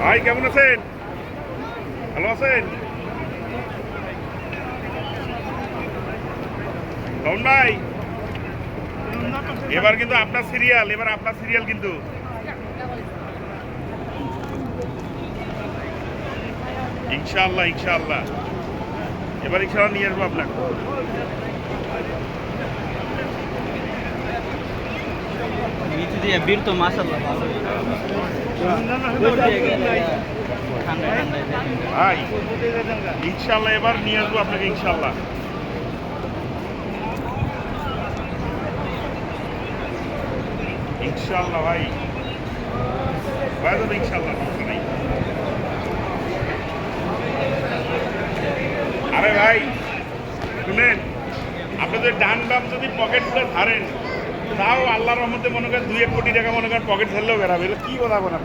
ভাই কেমন আছেন? ভালো আছেন? রমন ভাই, এবার কিন্তু আপনার সিরিয়াল, কিন্তু ইনশাআল্লাহ এবার ইনশাআল্লাহ নিয়ে আসবো আপনাকে। বীর তো মাশাআল্লাহ ভাই ইনশাআল্লাহ এবার নিয়ে আসবো আপনাকে ইনশাআল্লাহ। ভাই তো ইনশাআল্লাহ নাই। আরে ভাই শুনেন, আপনি যদি ডান বাম যদি পকেটগুলো ধারেন, তাও আল্লাহর রহমতে মনে করেন 2-1 কোটি টাকা মনে করেন পকেট ধরলেও বেড়াবে। কি কথা বলেন?